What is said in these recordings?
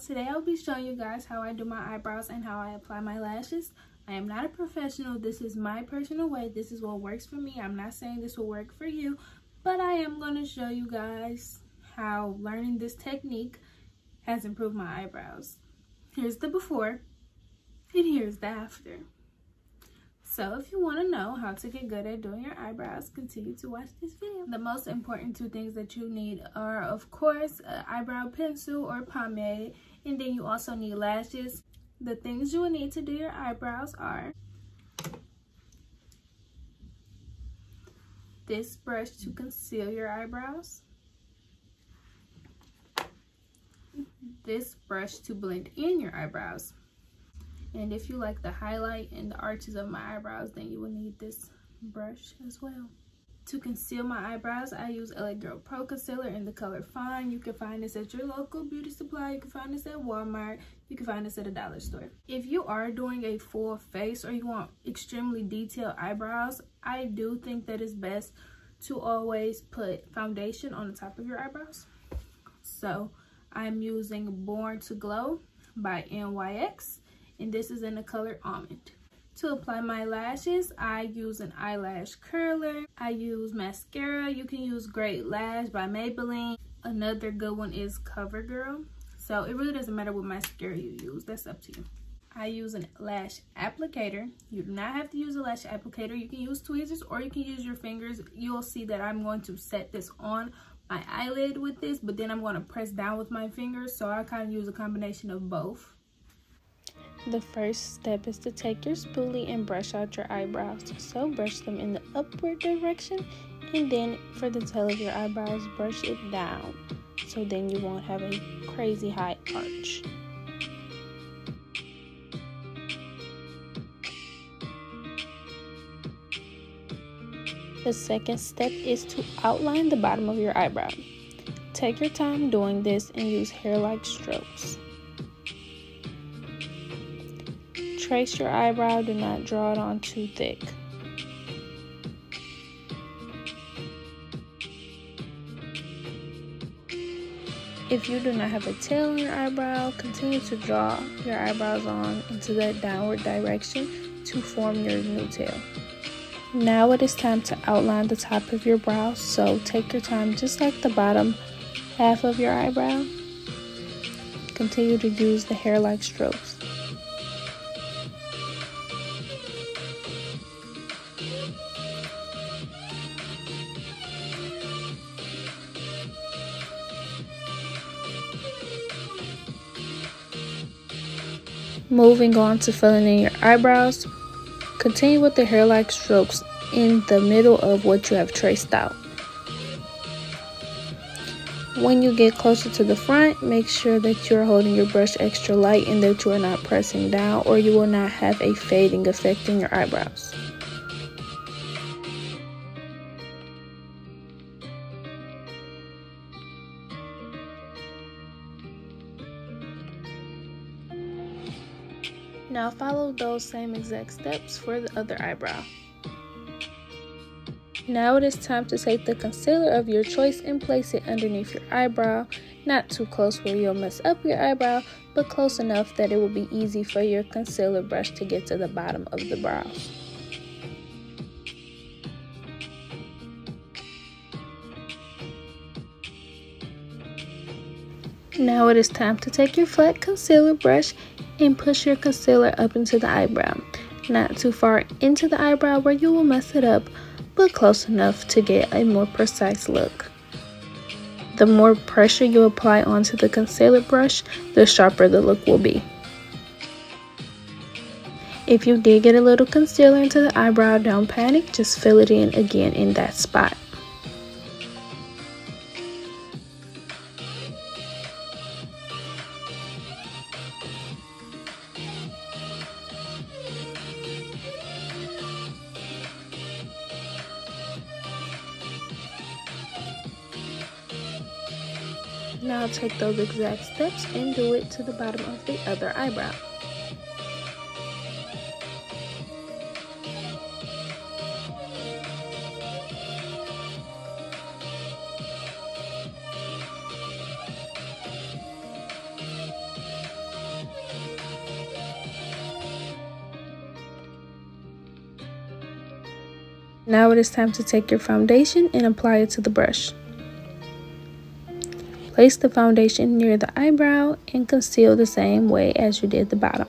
Today I'll be showing you guys how I do my eyebrows and how I apply my lashes. I am not a professional. This is my personal way. This is what works for me. I'm not saying this will work for you, but I am going to show you guys how learning this technique has improved my eyebrows. Here's the before and here's the after. So if you want to know how to get good at doing your eyebrows, continue to watch this video. The most important two things that you need are, of course, an eyebrow pencil or pomade, and then you also need lashes. The things you will need to do your eyebrows are this brush to conceal your eyebrows, this brush to blend in your eyebrows, and if you like the highlight and the arches of my eyebrows, then you will need this brush as well. To conceal my eyebrows, I use LA Girl Pro Concealer in the color Fine. You can find this at your local beauty supply. You can find this at Walmart. You can find this at a dollar store. If you are doing a full face or you want extremely detailed eyebrows, I do think that it's best to always put foundation on the top of your eyebrows. So I'm using Born to Glow by NYX, and this is in the color Almond. To apply my lashes, I use an eyelash curler. I use mascara. You can use Great Lash by Maybelline. Another good one is CoverGirl. So it really doesn't matter what mascara you use. That's up to you. I use a lash applicator. You do not have to use a lash applicator. You can use tweezers or you can use your fingers. You'll see that I'm going to set this on my eyelid with this, but then I'm going to press down with my fingers. So I kind of use a combination of both. The first step is to take your spoolie and brush out your eyebrows. So brush them in the upward direction, and then for the tail of your eyebrows, brush it down. So then you won't have a crazy high arch. The second step is to outline the bottom of your eyebrow. Take your time doing this and use hair-like strokes. Trace your eyebrow, do not draw it on too thick. If you do not have a tail on your eyebrow, continue to draw your eyebrows on into that downward direction to form your new tail. Now it is time to outline the top of your brow, so take your time just like the bottom half of your eyebrow. Continue to use the hair-like strokes. Moving on to filling in your eyebrows, continue with the hair-like strokes in the middle of what you have traced out. When you get closer to the front, make sure that you're holding your brush extra light and that you are not pressing down, or you will not have a fading effect in your eyebrows. Now follow those same exact steps for the other eyebrow. Now it is time to take the concealer of your choice and place it underneath your eyebrow. Not too close where you'll mess up your eyebrow, but close enough that it will be easy for your concealer brush to get to the bottom of the brows. Now it is time to take your flat concealer brush and push your concealer up into the eyebrow. Not too far into the eyebrow where you will mess it up, but close enough to get a more precise look. The more pressure you apply onto the concealer brush, the sharper the look will be. If you did get a little concealer into the eyebrow, don't panic, just fill it in again in that spot. Now take those exact steps and do it to the bottom of the other eyebrow. Now it is time to take your foundation and apply it to the brush. Place the foundation near the eyebrow and conceal the same way as you did the bottom.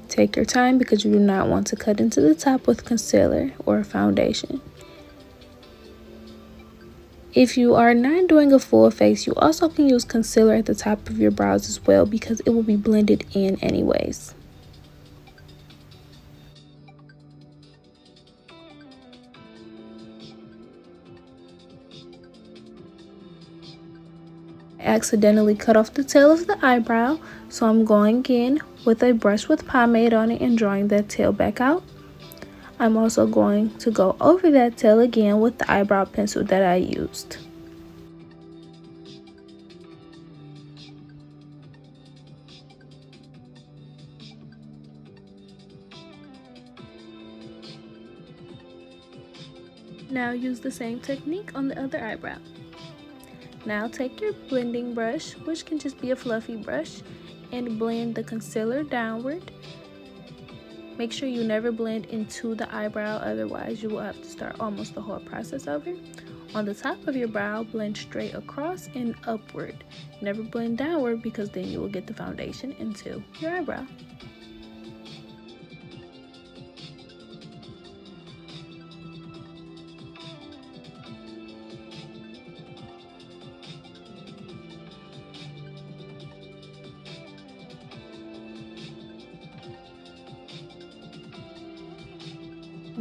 Take your time because you do not want to cut into the top with concealer or foundation. If you are not doing a full face, you also can use concealer at the top of your brows as well because it will be blended in anyways. I accidentally cut off the tail of the eyebrow, so I'm going in with a brush with pomade on it and drawing that tail back out. I'm also going to go over that tail again with the eyebrow pencil that I used. Now use the same technique on the other eyebrow. Now take your blending brush, which can just be a fluffy brush, and blend the concealer downward. Make sure you never blend into the eyebrow, otherwise you will have to start almost the whole process over. On the top of your brow, blend straight across and upward. Never blend downward because then you will get the foundation into your eyebrow.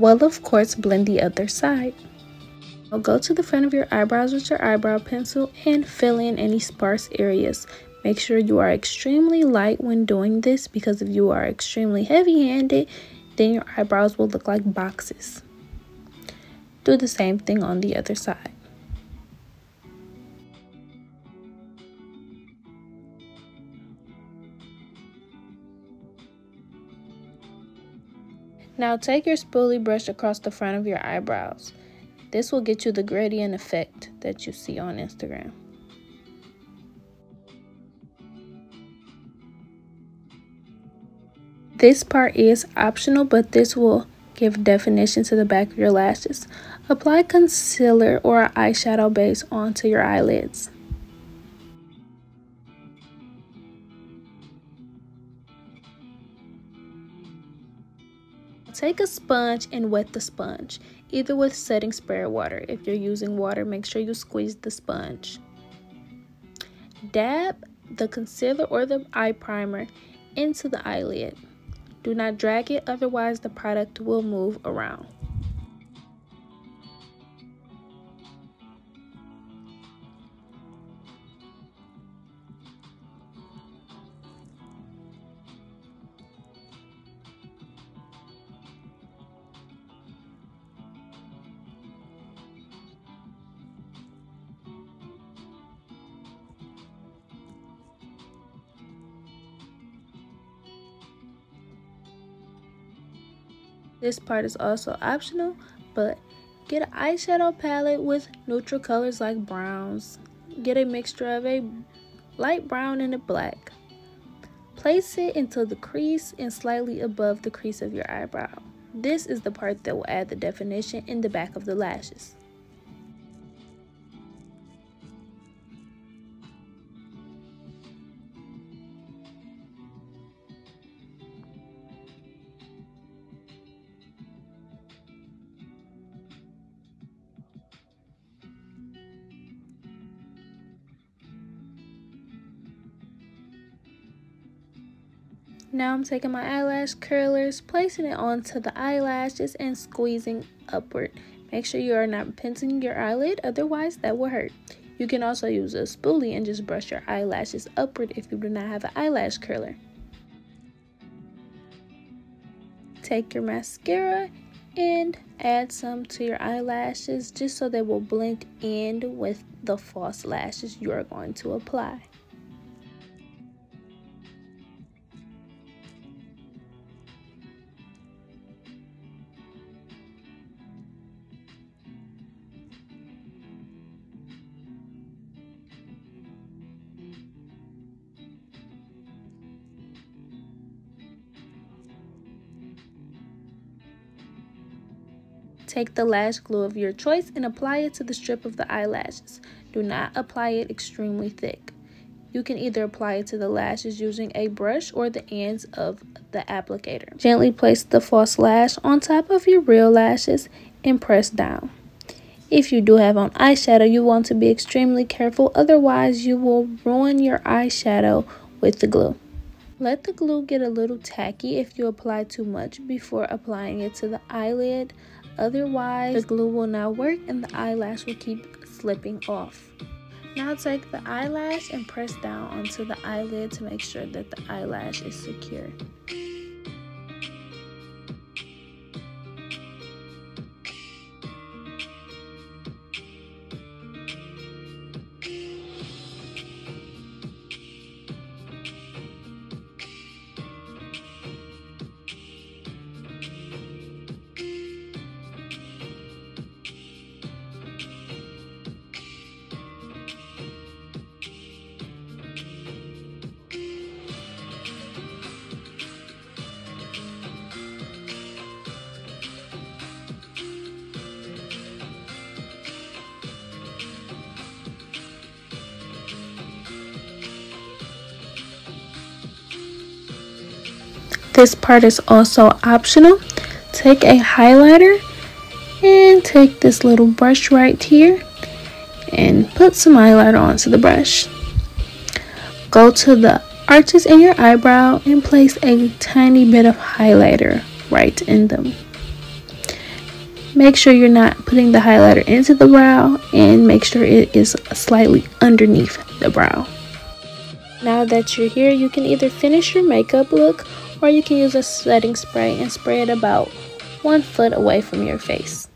Well, of course, blend the other side. Now go to the front of your eyebrows with your eyebrow pencil and fill in any sparse areas. Make sure you are extremely light when doing this because if you are extremely heavy-handed, then your eyebrows will look like boxes. Do the same thing on the other side. Now take your spoolie brush across the front of your eyebrows. This will get you the gradient effect that you see on Instagram. This part is optional, but this will give definition to the back of your lashes. Apply concealer or eyeshadow base onto your eyelids. Take a sponge and wet the sponge, either with setting spray or water. If you're using water, make sure you squeeze the sponge. Dab the concealer or the eye primer into the eyelid. Do not drag it, otherwise the product will move around. This part is also optional, but get an eyeshadow palette with neutral colors like browns. Get a mixture of a light brown and a black. Place it into the crease and slightly above the crease of your eyebrow. This is the part that will add the definition in the back of the lashes. Now I'm taking my eyelash curlers, placing it onto the eyelashes and squeezing upward. Make sure you are not pinching your eyelid, otherwise that will hurt. You can also use a spoolie and just brush your eyelashes upward if you do not have an eyelash curler. Take your mascara and add some to your eyelashes just so they will blend in with the false lashes you are going to apply. Take the lash glue of your choice and apply it to the strip of the eyelashes. Do not apply it extremely thick. You can either apply it to the lashes using a brush or the ends of the applicator. Gently place the false lash on top of your real lashes and press down. If you do have on eyeshadow, you want to be extremely careful, otherwise you will ruin your eyeshadow with the glue. Let the glue get a little tacky if you apply too much before applying it to the eyelid. Otherwise, the glue will not work and the eyelash will keep slipping off. Now take the eyelash and press down onto the eyelid to make sure that the eyelash is secure. This part is also optional. Take a highlighter and take this little brush right here and put some highlighter onto the brush. Go to the arches in your eyebrow and place a tiny bit of highlighter right in them. Make sure you're not putting the highlighter into the brow and make sure it is slightly underneath the brow. Now that you're here, you can either finish your makeup look or you can use a setting spray and spray it about 1 foot away from your face.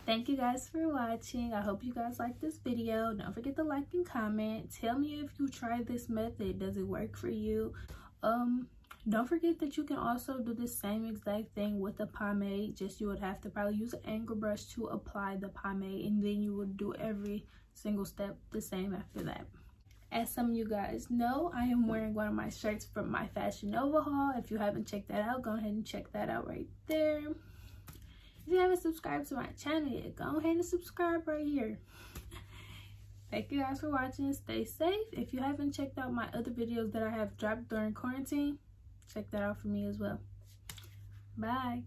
Thank you guys for watching. I hope you guys liked this video. Don't forget to like and comment. Tell me if you tried this method. Does it work for you? Don't forget that you can also do the same exact thing with the pomade. Just you would have to probably use an angle brush to apply the pomade, and then you would do every single step the same after that. As some of you guys know, I am wearing one of my shirts from my Fashion Nova haul. If you haven't checked that out, go ahead and check that out right there. If you haven't subscribed to my channel yet, go ahead and subscribe right here. Thank you guys for watching. Stay safe. If you haven't checked out my other videos that I have dropped during quarantine, check that out for me as well. Bye.